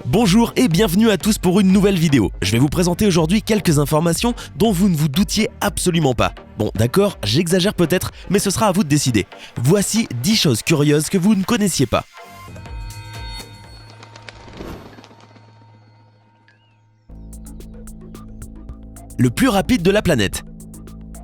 Bonjour et bienvenue à tous pour une nouvelle vidéo. Je vais vous présenter aujourd'hui quelques informations dont vous ne vous doutiez absolument pas. Bon d'accord, j'exagère peut-être, mais ce sera à vous de décider. Voici 10 choses curieuses que vous ne connaissiez pas. Le plus rapide de la planète.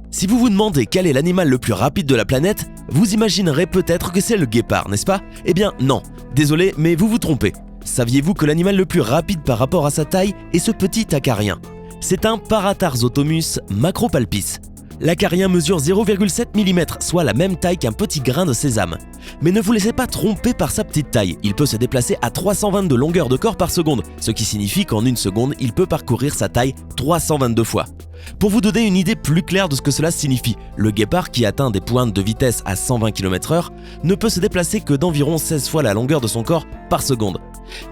Si vous vous demandez quel est l'animal le plus rapide de la planète, vous imaginerez peut-être que c'est le guépard, n'est-ce pas? Eh bien non, désolé, mais vous vous trompez. Saviez-vous que l'animal le plus rapide par rapport à sa taille est ce petit acarien? C'est un Paratarsotomus macropalpis. L'acarien mesure 0,7 mm, soit la même taille qu'un petit grain de sésame. Mais ne vous laissez pas tromper par sa petite taille, il peut se déplacer à 322 longueurs de corps par seconde, ce qui signifie qu'en une seconde, il peut parcourir sa taille 322 fois. Pour vous donner une idée plus claire de ce que cela signifie, le guépard, qui atteint des pointes de vitesse à 120 km/h, ne peut se déplacer que d'environ 16 fois la longueur de son corps par seconde.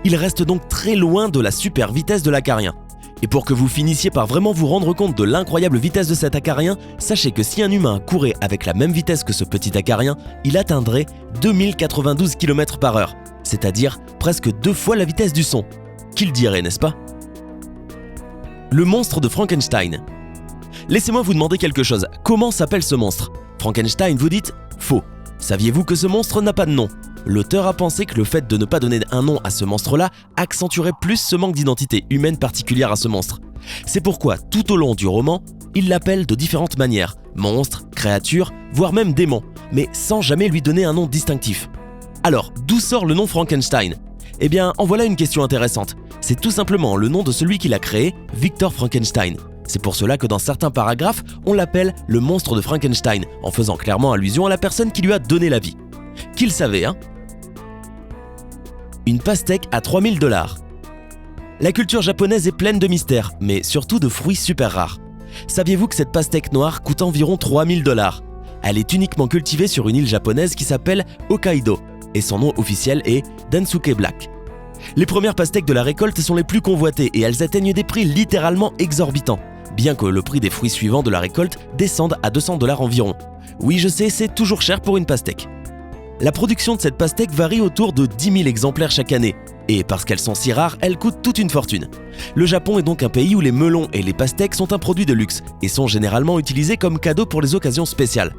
Il reste donc très loin de la super vitesse de l'acarien. Et pour que vous finissiez par vraiment vous rendre compte de l'incroyable vitesse de cet acarien, sachez que si un humain courait avec la même vitesse que ce petit acarien, il atteindrait 2092 km/h, c'est-à-dire presque 2 fois la vitesse du son. Qui le dirait, n'est-ce pas? Le monstre de Frankenstein. Laissez-moi vous demander quelque chose. Comment s'appelle ce monstre? Frankenstein, vous dites? Faux. Saviez-vous que ce monstre n'a pas de nom? L'auteur a pensé que le fait de ne pas donner un nom à ce monstre-là accentuerait plus ce manque d'identité humaine particulière à ce monstre. C'est pourquoi, tout au long du roman, il l'appelle de différentes manières, monstre, créature, voire même démon, mais sans jamais lui donner un nom distinctif. Alors, d'où sort le nom Frankenstein? Eh bien, en voilà une question intéressante. C'est tout simplement le nom de celui qui l'a créé, Victor Frankenstein. C'est pour cela que dans certains paragraphes, on l'appelle le monstre de Frankenstein, en faisant clairement allusion à la personne qui lui a donné la vie. Qui le savait, hein? Une pastèque à 3000 $. La culture japonaise est pleine de mystères, mais surtout de fruits super rares. Saviez-vous que cette pastèque noire coûte environ 3000 $? Elle est uniquement cultivée sur une île japonaise qui s'appelle Hokkaido, et son nom officiel est Densuke Black. Les premières pastèques de la récolte sont les plus convoitées et elles atteignent des prix littéralement exorbitants, bien que le prix des fruits suivants de la récolte descende à 200 $ environ. Oui, je sais, c'est toujours cher pour une pastèque. La production de cette pastèque varie autour de 10 000 exemplaires chaque année, et parce qu'elles sont si rares, elles coûtent toute une fortune. Le Japon est donc un pays où les melons et les pastèques sont un produit de luxe et sont généralement utilisés comme cadeaux pour les occasions spéciales.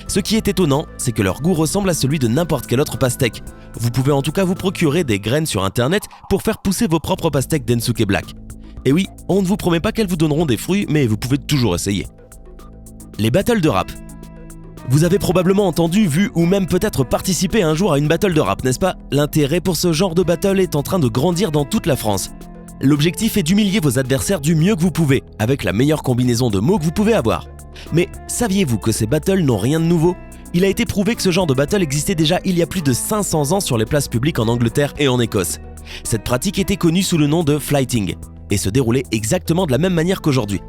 Ce qui est étonnant, c'est que leur goût ressemble à celui de n'importe quelle autre pastèque. Vous pouvez en tout cas vous procurer des graines sur internet pour faire pousser vos propres pastèques Densuke Black. Et oui, on ne vous promet pas qu'elles vous donneront des fruits, mais vous pouvez toujours essayer. Les battles de rap. Vous avez probablement entendu, vu ou même peut-être participé un jour à une battle de rap, n'est-ce pas? L'intérêt pour ce genre de battle est en train de grandir dans toute la France. L'objectif est d'humilier vos adversaires du mieux que vous pouvez, avec la meilleure combinaison de mots que vous pouvez avoir. Mais saviez-vous que ces battles n'ont rien de nouveau? Il a été prouvé que ce genre de battle existait déjà il y a plus de 500 ans sur les places publiques en Angleterre et en Écosse. Cette pratique était connue sous le nom de flighting et se déroulait exactement de la même manière qu'aujourd'hui.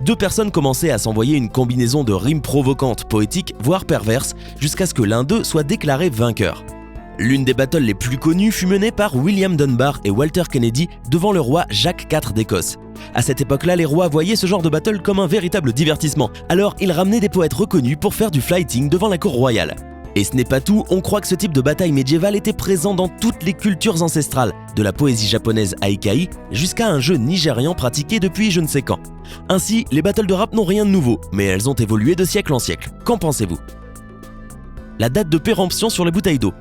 Deux personnes commençaient à s'envoyer une combinaison de rimes provocantes, poétiques, voire perverses, jusqu'à ce que l'un d'eux soit déclaré vainqueur. L'une des battles les plus connues fut menée par William Dunbar et Walter Kennedy devant le roi Jacques IV d'Écosse. À cette époque-là, les rois voyaient ce genre de battle comme un véritable divertissement, alors ils ramenaient des poètes reconnus pour faire du flighting devant la cour royale. Et ce n'est pas tout, on croit que ce type de bataille médiévale était présent dans toutes les cultures ancestrales, de la poésie japonaise Haikai jusqu'à un jeu nigérian pratiqué depuis je ne sais quand. Ainsi, les battles de rap n'ont rien de nouveau, mais elles ont évolué de siècle en siècle. Qu'en pensez-vous? La date de péremption sur les bouteilles d'eau.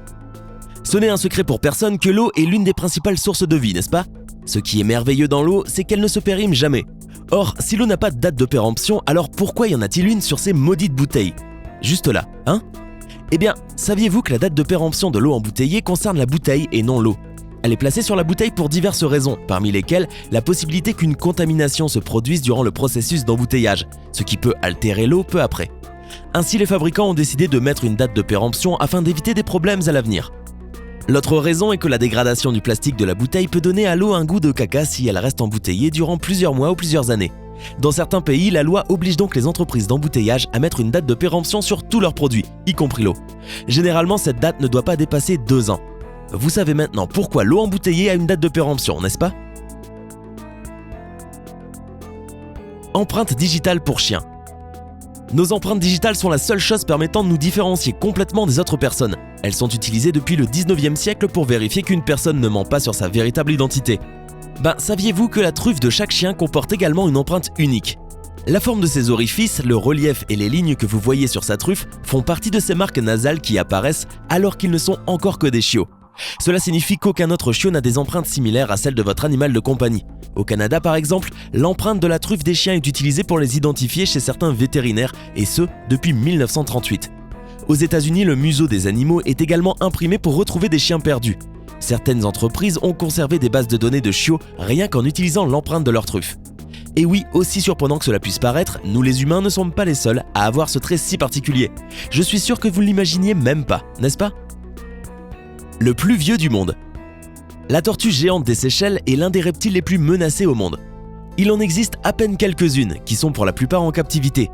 Ce n'est un secret pour personne que l'eau est l'une des principales sources de vie, n'est-ce pas? Ce qui est merveilleux dans l'eau, c'est qu'elle ne se périme jamais. Or, si l'eau n'a pas de date de péremption, alors pourquoi y en a-t-il une sur ces maudites bouteilles? Juste là, hein? Eh bien, saviez-vous que la date de péremption de l'eau embouteillée concerne la bouteille et non l'eau? Elle est placée sur la bouteille pour diverses raisons, parmi lesquelles la possibilité qu'une contamination se produise durant le processus d'embouteillage, ce qui peut altérer l'eau peu après. Ainsi, les fabricants ont décidé de mettre une date de péremption afin d'éviter des problèmes à l'avenir. L'autre raison est que la dégradation du plastique de la bouteille peut donner à l'eau un goût de caca si elle reste embouteillée durant plusieurs mois ou plusieurs années. Dans certains pays, la loi oblige donc les entreprises d'embouteillage à mettre une date de péremption sur tous leurs produits, y compris l'eau. Généralement, cette date ne doit pas dépasser 2 ans. Vous savez maintenant pourquoi l'eau embouteillée a une date de péremption, n'est-ce pas? Empreinte digitale pour chiens. Nos empreintes digitales sont la seule chose permettant de nous différencier complètement des autres personnes. Elles sont utilisées depuis le 19e siècle pour vérifier qu'une personne ne ment pas sur sa véritable identité. Saviez-vous que la truffe de chaque chien comporte également une empreinte unique ? La forme de ses orifices, le relief et les lignes que vous voyez sur sa truffe font partie de ces marques nasales qui apparaissent alors qu'ils ne sont encore que des chiots. Cela signifie qu'aucun autre chiot n'a des empreintes similaires à celles de votre animal de compagnie. Au Canada par exemple, l'empreinte de la truffe des chiens est utilisée pour les identifier chez certains vétérinaires, et ce, depuis 1938. Aux États-Unis, le museau des animaux est également imprimé pour retrouver des chiens perdus. Certaines entreprises ont conservé des bases de données de chiots rien qu'en utilisant l'empreinte de leur truffe. Et oui, aussi surprenant que cela puisse paraître, nous les humains ne sommes pas les seuls à avoir ce trait si particulier. Je suis sûr que vous ne l'imaginiez même pas, n'est-ce pas ? Le plus vieux du monde. La tortue géante des Seychelles est l'un des reptiles les plus menacés au monde. Il en existe à peine quelques-unes, qui sont pour la plupart en captivité.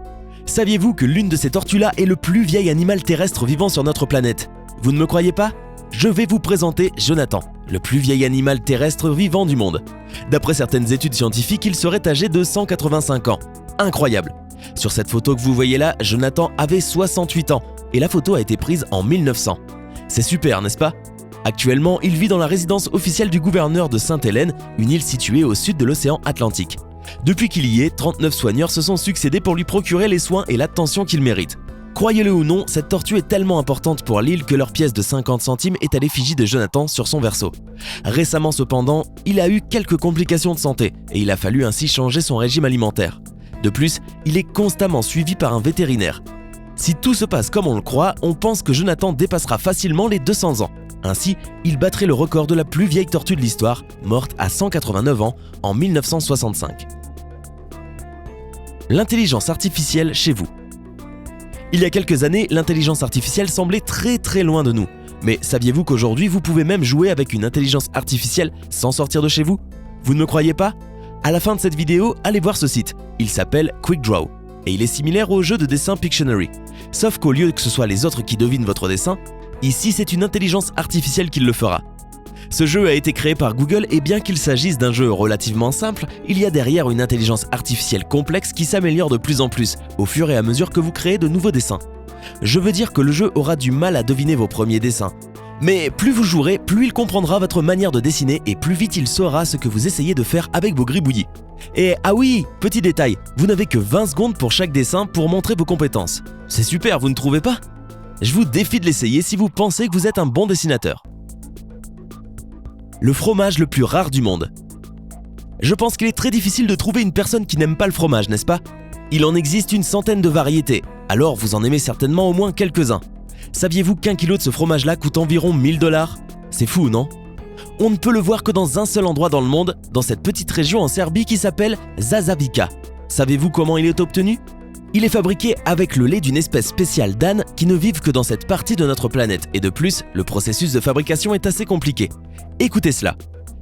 Saviez-vous que l'une de ces tortues-là est le plus vieil animal terrestre vivant sur notre planète ? Vous ne me croyez pas ? Je vais vous présenter Jonathan, le plus vieil animal terrestre vivant du monde. D'après certaines études scientifiques, il serait âgé de 185 ans. Incroyable ! Sur cette photo que vous voyez là, Jonathan avait 68 ans et la photo a été prise en 1900. C'est super, n'est-ce pas ? Actuellement, il vit dans la résidence officielle du gouverneur de Sainte-Hélène, une île située au sud de l'océan Atlantique. Depuis qu'il y est, 39 soigneurs se sont succédés pour lui procurer les soins et l'attention qu'il mérite. Croyez-le ou non, cette tortue est tellement importante pour l'île que leur pièce de 50 centimes est à l'effigie de Jonathan sur son verso. Récemment cependant, il a eu quelques complications de santé et il a fallu ainsi changer son régime alimentaire. De plus, il est constamment suivi par un vétérinaire. Si tout se passe comme on le croit, on pense que Jonathan dépassera facilement les 200 ans. Ainsi, il battrait le record de la plus vieille tortue de l'histoire, morte à 189 ans en 1965. L'intelligence artificielle chez vous. Il y a quelques années, l'intelligence artificielle semblait très loin de nous. Mais saviez-vous qu'aujourd'hui, vous pouvez même jouer avec une intelligence artificielle sans sortir de chez vous ? Vous ne me croyez pas ? À la fin de cette vidéo, allez voir ce site. Il s'appelle QuickDraw et il est similaire au jeu de dessin Pictionary. Sauf qu'au lieu que ce soit les autres qui devinent votre dessin, ici c'est une intelligence artificielle qui le fera. Ce jeu a été créé par Google et bien qu'il s'agisse d'un jeu relativement simple, il y a derrière une intelligence artificielle complexe qui s'améliore de plus en plus au fur et à mesure que vous créez de nouveaux dessins. Je veux dire que le jeu aura du mal à deviner vos premiers dessins. Mais plus vous jouerez, plus il comprendra votre manière de dessiner et plus vite il saura ce que vous essayez de faire avec vos gribouillis. Et ah oui, petit détail, vous n'avez que 20 secondes pour chaque dessin pour montrer vos compétences. C'est super, vous ne trouvez pas ? Je vous défie de l'essayer si vous pensez que vous êtes un bon dessinateur. Le fromage le plus rare du monde. Je pense qu'il est très difficile de trouver une personne qui n'aime pas le fromage, n'est-ce pas ? Il en existe une centaine de variétés, alors vous en aimez certainement au moins quelques-uns. Saviez-vous qu'1 kilo de ce fromage-là coûte environ 1000 $? C'est fou, non ? On ne peut le voir que dans un seul endroit dans le monde, dans cette petite région en Serbie qui s'appelle Zazavica. Savez-vous comment il est obtenu ? Il est fabriqué avec le lait d'une espèce spéciale d'ânes qui ne vivent que dans cette partie de notre planète et de plus, le processus de fabrication est assez compliqué. Écoutez cela.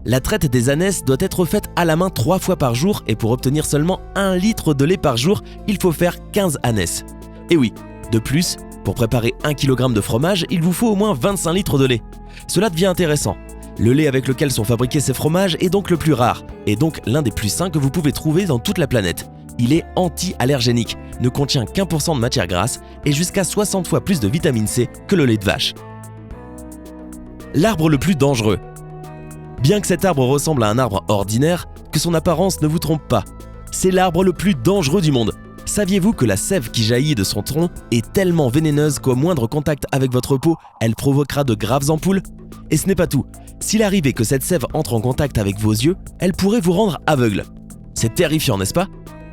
La traite des ânesses doit être faite à la main 3 fois par jour et pour obtenir seulement 1 litre de lait par jour, il faut faire 15 ânesses. Et oui, de plus, pour préparer 1 kg de fromage, il vous faut au moins 25 litres de lait. Cela devient intéressant. Le lait avec lequel sont fabriqués ces fromages est donc le plus rare et donc l'un des plus sains que vous pouvez trouver dans toute la planète. Il est anti-allergénique, ne contient qu'1% de matière grasse et jusqu'à 60 fois plus de vitamine C que le lait de vache. L'arbre le plus dangereux. Bien que cet arbre ressemble à un arbre ordinaire, que son apparence ne vous trompe pas. C'est l'arbre le plus dangereux du monde. Saviez-vous que la sève qui jaillit de son tronc est tellement vénéneuse qu'au moindre contact avec votre peau, elle provoquera de graves ampoules ? Et ce n'est pas tout. S'il arrivait que cette sève entre en contact avec vos yeux, elle pourrait vous rendre aveugle. C'est terrifiant, n'est-ce pas ?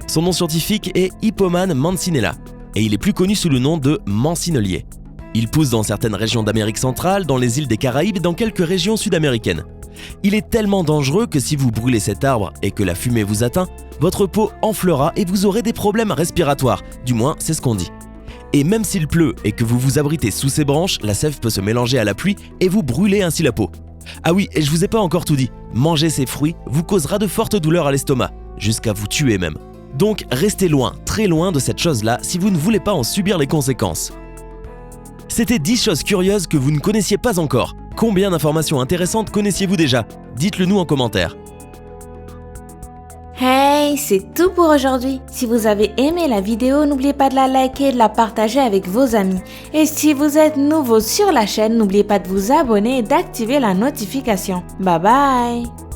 Son nom scientifique est Hippoman mancinella et il est plus connu sous le nom de mancinelier. Il pousse dans certaines régions d'Amérique centrale, dans les îles des Caraïbes et dans quelques régions sud-américaines. Il est tellement dangereux que si vous brûlez cet arbre et que la fumée vous atteint, votre peau enflera et vous aurez des problèmes respiratoires, du moins c'est ce qu'on dit. Et même s'il pleut et que vous vous abritez sous ses branches, la sève peut se mélanger à la pluie et vous brûler ainsi la peau. Ah oui, et je vous ai pas encore tout dit, manger ces fruits vous causera de fortes douleurs à l'estomac, jusqu'à vous tuer même. Donc restez loin, très loin de cette chose-là si vous ne voulez pas en subir les conséquences. C'était 10 choses curieuses que vous ne connaissiez pas encore. Combien d'informations intéressantes connaissiez-vous déjà ? Dites-le nous en commentaire. Hey, c'est tout pour aujourd'hui. Si vous avez aimé la vidéo, n'oubliez pas de la liker et de la partager avec vos amis. Et si vous êtes nouveau sur la chaîne, n'oubliez pas de vous abonner et d'activer la notification. Bye bye!